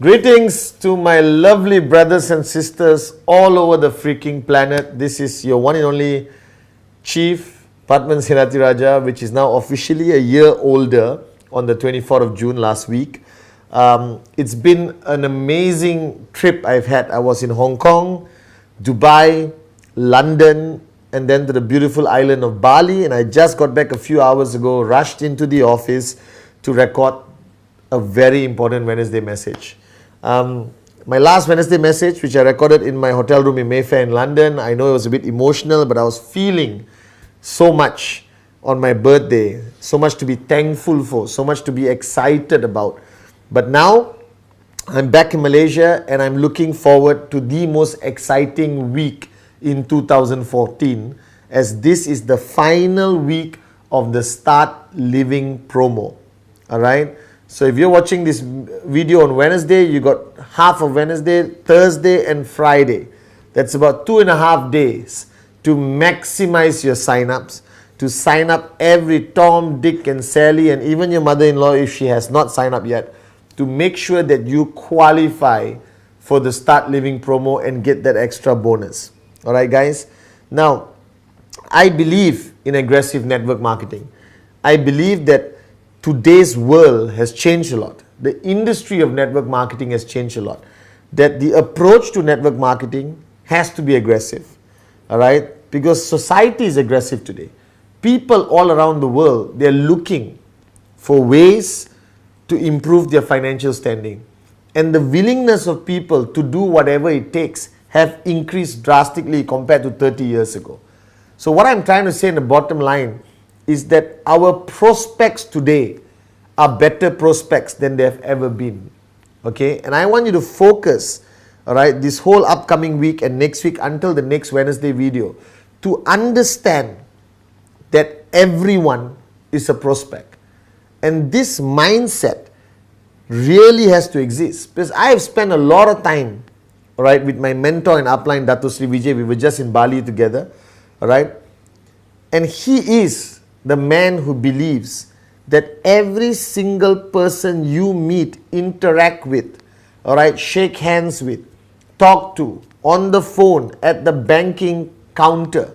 Greetings to my lovely brothers and sisters all over the freaking planet. This is your one and only Chief Padman Sirati Raja, which is now officially a year older on the 24th of June last week. It's been an amazing trip I've had. I was in Hong Kong, Dubai, London, and then to the beautiful island of Bali. And I just got back a few hours ago, rushed into the office to record a very important Wednesday message. My last Wednesday message, which I recorded in my hotel room in Mayfair in London, I know it was a bit emotional, but I was feeling so much on my birthday, so much to be thankful for, so much to be excited about. But now I'm back in Malaysia and I'm looking forward to the most exciting week in 2014, as this is the final week of the Start Living promo. All right. So if you're watching this video on Wednesday, you got half of Wednesday, Thursday and Friday. That's about 2.5 days to maximize your sign-ups, to sign up every Tom, Dick and Sally and even your mother-in-law if she has not signed up yet, to make sure that you qualify for the Start Living promo and get that extra bonus. Alright guys, now I believe in aggressive network marketing. I believe that today's world has changed a lot. The industry of network marketing has changed a lot. That the approach to network marketing has to be aggressive. Alright? Because society is aggressive today. People all around the world, they're looking for ways to improve their financial standing. And the willingness of people to do whatever it takes have increased drastically compared to 30 years ago. So what I'm trying to say in the bottom line is that our prospects today are better prospects than they have ever been. Okay? And I want you to focus, all right, this whole upcoming week and next week until the next Wednesday video to understand that everyone is a prospect. And this mindset really has to exist, because I have spent a lot of time, all right, with my mentor and upline, Dato Sri Vijay. We were just in Bali together, all right? And he is the man who believes that every single person you meet, interact with, all right, shake hands with, talk to, on the phone, at the banking counter,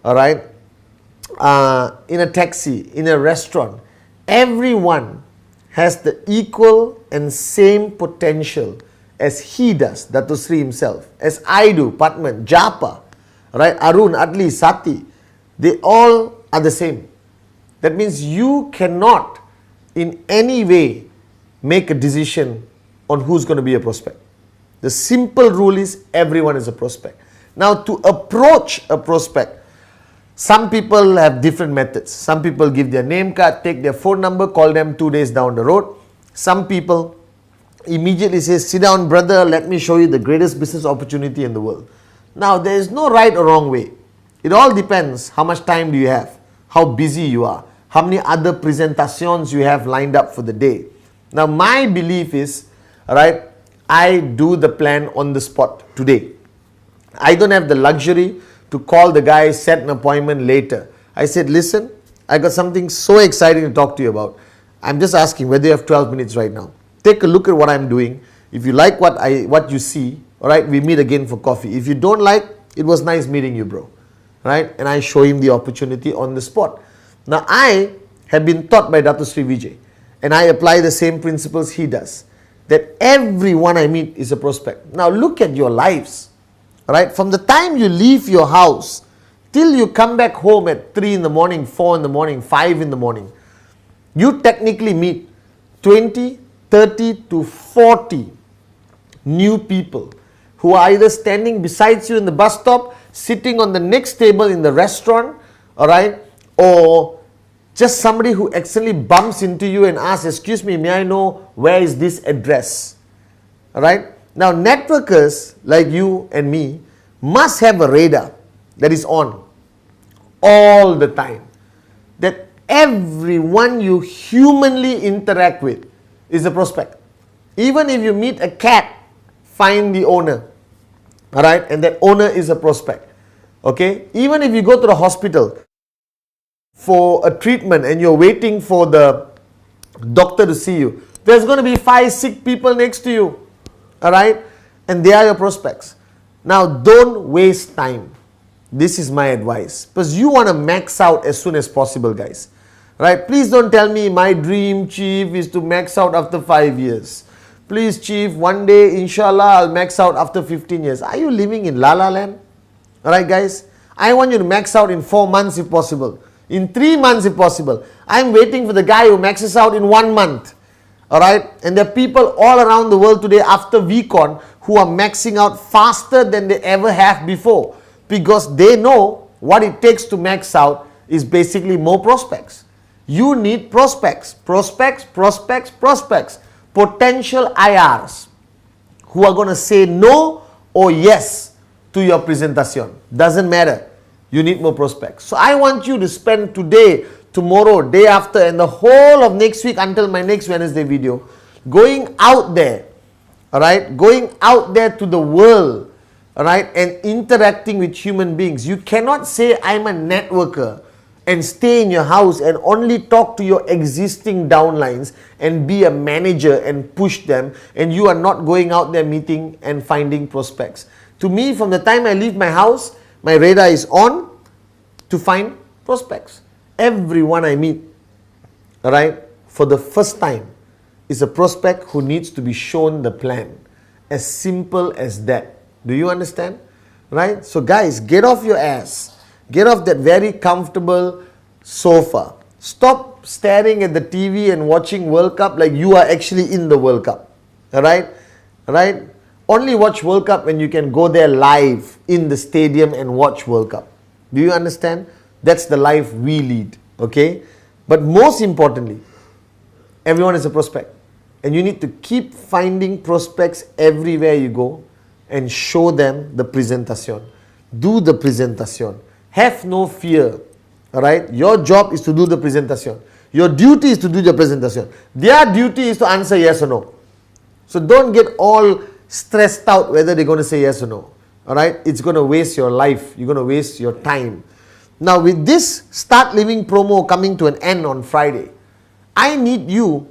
all right, in a taxi, in a restaurant, everyone has the equal and same potential as he does, Dato Sri himself, as I do, Padman, Japa, right, Arun, Adli, Sati, they all are the same. That means you cannot in any way make a decision on who's going to be a prospect. The simple rule is everyone is a prospect. Now, to approach a prospect, some people have different methods. Some people give their name card, take their phone number, call them 2 days down the road. Some people immediately say, sit down brother, let me show you the greatest business opportunity in the world. Now, there is no right or wrong way. It all depends how much time do you have, how busy you are, how many other presentations you have lined up for the day. Now, my belief is, alright, I do the plan on the spot today. I don't have the luxury to call the guy, set an appointment later. I said, listen, I got something so exciting to talk to you about. I'm just asking whether you have 12 minutes right now. Take a look at what I'm doing. If you like what you see, alright, we meet again for coffee. If you don't like, it was nice meeting you, bro. Right? And I show him the opportunity on the spot. Now, I have been taught by Dato Sri Vijay, and I apply the same principles he does, that everyone I meet is a prospect. Now, look at your lives. Right? From the time you leave your house till you come back home at 3 in the morning, 4 in the morning, 5 in the morning, you technically meet 20, 30 to 40 new people who are either standing beside you in the bus stop, sitting on the next table in the restaurant, all right, or just somebody who accidentally bumps into you and asks, excuse me, may I know where is this address? All right. Now, networkers like you and me must have a radar that is on all the time, that everyone you humanly interact with is a prospect. Even if you meet a cat, find the owner, all right, and that owner is a prospect. Okay, even if you go to the hospital for a treatment and you're waiting for the doctor to see you, there's going to be 5 sick people next to you. all right? And they are your prospects. Now, don't waste time. This is my advice, because you want to max out as soon as possible, guys. Right? Please don't tell me my dream, Chief, is to max out after 5 years. Please, Chief, one day, inshallah, I'll max out after 15 years. Are you living in La La Land? Alright, guys? I want you to max out in 4 months if possible. In 3 months if possible. I'm waiting for the guy who maxes out in 1 month. Alright? And there are people all around the world today after VCon who are maxing out faster than they ever have before. Because they know what it takes to max out is basically more prospects. You need prospects. Prospects, prospects, prospects. Potential IRs who are going to say no or yes to your presentation. Doesn't matter. You need more prospects. So I want you to spend today, tomorrow, day after, and the whole of next week until my next Wednesday video going out there, all right? Going out there to the world, all right, and interacting with human beings. You cannot say I'm a networker and stay in your house and only talk to your existing downlines and be a manager and push them, and you are not going out there meeting and finding prospects. To me, from the time I leave my house, my radar is on to find prospects. Everyone I meet, all right, for the first time is a prospect who needs to be shown the plan. As simple as that. Do you understand? Right? So guys, get off your ass. Get off that very comfortable sofa. Stop staring at the TV and watching World Cup like you are actually in the World Cup. Alright? Alright? Only watch World Cup when you can go there live in the stadium and watch World Cup. Do you understand? That's the life we lead. Okay? But most importantly, everyone is a prospect. And you need to keep finding prospects everywhere you go and show them the presentation. Do the presentation. Have no fear, alright? Your job is to do the presentation. Your duty is to do the presentation. Their duty is to answer yes or no. So don't get all stressed out whether they're going to say yes or no, alright? It's going to waste your life. You're going to waste your time. Now with this Start Living promo coming to an end on Friday, I need you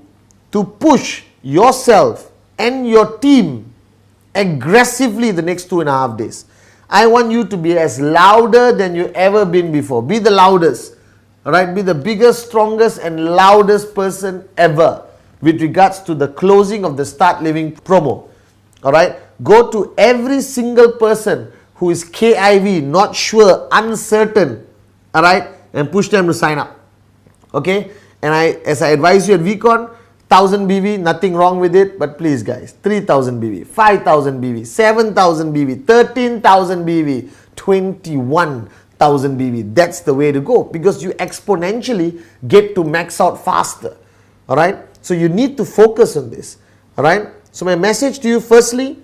to push yourself and your team aggressively the next 2.5 days. I want you to be as louder than you ever been before. Be the loudest. Alright? Be the biggest, strongest and loudest person ever with regards to the closing of the Start Living promo. Alright? Go to every single person who is KIV, not sure, uncertain. Alright? And push them to sign up. Okay? And as I advise you at VCon, 1000 BV, nothing wrong with it, but please guys, 3000 BV, 5000 BV, 7000 BV, 13,000 BV, 21,000 BV. That's the way to go, because you exponentially get to max out faster. Alright? So you need to focus on this. Alright? So my message to you, firstly,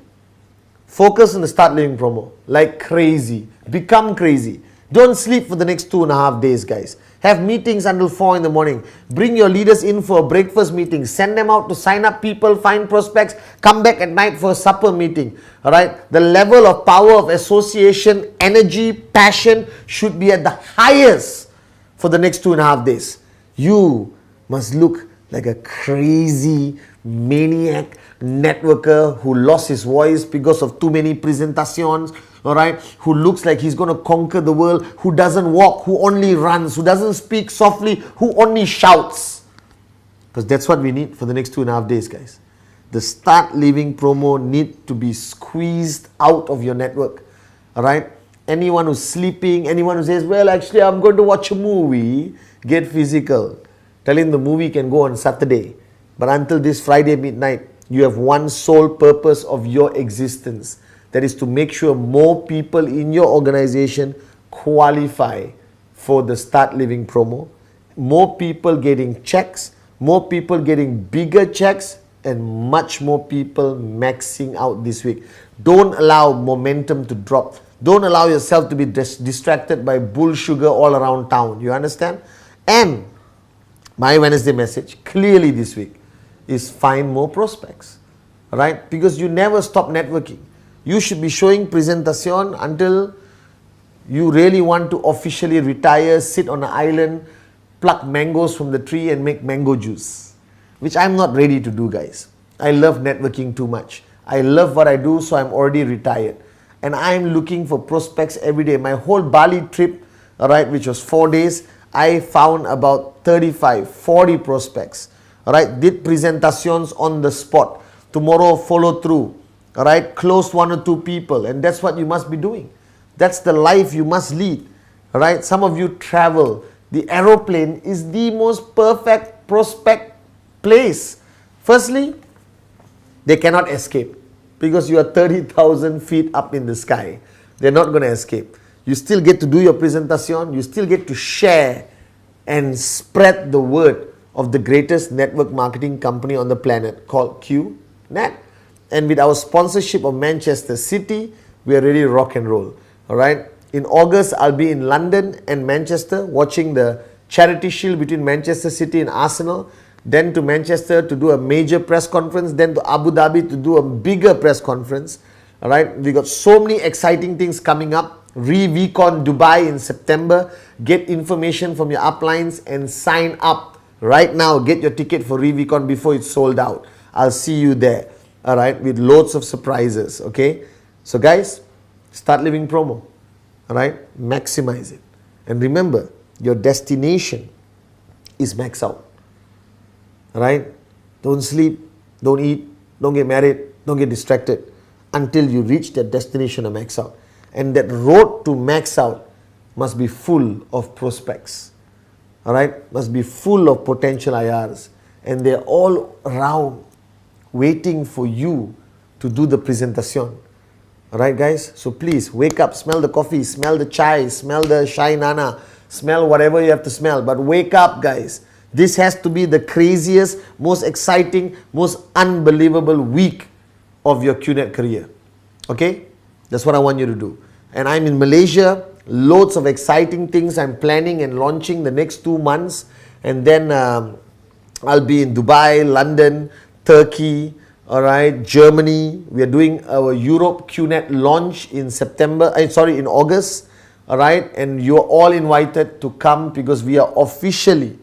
focus on the Start Living promo like crazy. Become crazy. Don't sleep for the next 2.5 days, guys. Have meetings until 4 in the morning. Bring your leaders in for a breakfast meeting. Send them out to sign up people, find prospects. Come back at night for a supper meeting. Alright? The level of power of association, energy, passion should be at the highest for the next 2.5 days. You must look like a crazy maniac networker who lost his voice because of too many presentations. Alright, who looks like he's going to conquer the world, who doesn't walk, who only runs, who doesn't speak softly, who only shouts. Because that's what we need for the next 2.5 days, guys. The Start Living promo need to be squeezed out of your network. Alright, anyone who's sleeping, anyone who says, well, actually, I'm going to watch a movie, get physical. Tell him the movie can go on Saturday. But until this Friday midnight, you have one sole purpose of your existence. That is to make sure more people in your organization qualify for the Start Living promo. More people getting checks, more people getting bigger checks, and much more people maxing out this week. Don't allow momentum to drop. Don't allow yourself to be distracted by bull sugar all around town. You understand? And my Wednesday message clearly this week is find more prospects. Right? Because you never stop networking. You should be showing presentation until you really want to officially retire, sit on an island, pluck mangoes from the tree and make mango juice. Which I'm not ready to do, guys. I love networking too much. I love what I do, so I'm already retired. And I'm looking for prospects every day. My whole Bali trip, all right, which was 4 days, I found about 35, 40 prospects. All right, did presentations on the spot. Tomorrow, follow through. All right, close 1 or 2 people. And that's what you must be doing. That's the life you must lead. All right, some of you travel. The aeroplane is the most perfect prospect place. Firstly, they cannot escape because you are 30,000 feet up in the sky. They're not going to escape. You still get to do your presentation. You still get to share and spread the word of the greatest network marketing company on the planet called QNet. And with our sponsorship of Manchester City, we are ready to rock and roll. All right. In August, I'll be in London and Manchester watching the Charity Shield between Manchester City and Arsenal. Then to Manchester to do a major press conference. Then to Abu Dhabi to do a bigger press conference. All right. We got so many exciting things coming up. ReVCon Dubai in September. Get information from your uplines and sign up right now. Get your ticket for ReVCon before it's sold out. I'll see you there. All right. With loads of surprises. Okay. So guys, start living promo. All right. Maximize it. And remember, your destination is max out. All right. Don't sleep. Don't eat. Don't get married. Don't get distracted until you reach that destination of max out. And that road to max out must be full of prospects. All right. Must be full of potential IRs. And they're all around waiting for you to do the presentation. All right, guys. So please wake up, smell the coffee, smell the chai, smell the shai nana, smell whatever you have to smell. But wake up, guys. This has to be the craziest, most exciting, most unbelievable week of your QNet career. Okay? That's what I want you to do. And I'm in Malaysia. Loads of exciting things I'm planning and launching the next 2 months. And then I'll be in Dubai, London, Turkey, all right, Germany. We are doing our Europe QNet launch in in August. All right. And you're all invited to come because we are officially,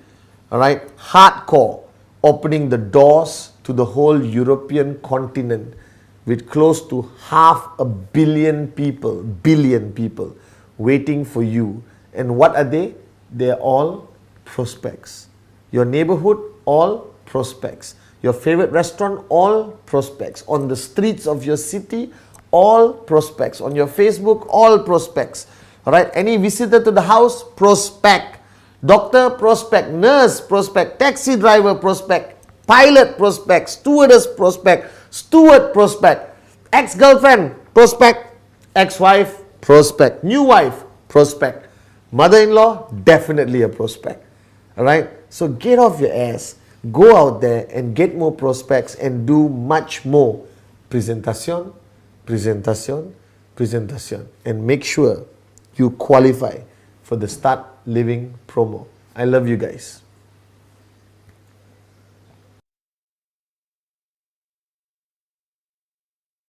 all right, hardcore opening the doors to the whole European continent with close to 500 million people waiting for you. And what are they? They're all prospects. Your neighborhood, all prospects. Your favorite restaurant, all prospects. On the streets of your city, all prospects. On your Facebook, all prospects. All right. Any visitor to the house, prospect. Doctor, prospect. Nurse, prospect. Taxi driver, prospect. Pilot, prospect. Stewardess, prospect. Steward, prospect. Ex-girlfriend, prospect. Ex-wife, prospect. New wife, prospect. Mother-in-law, definitely a prospect. All right. So get off your ass. Go out there and get more prospects and do much more presentation, and make sure you qualify for the Start Living promo. I love you guys.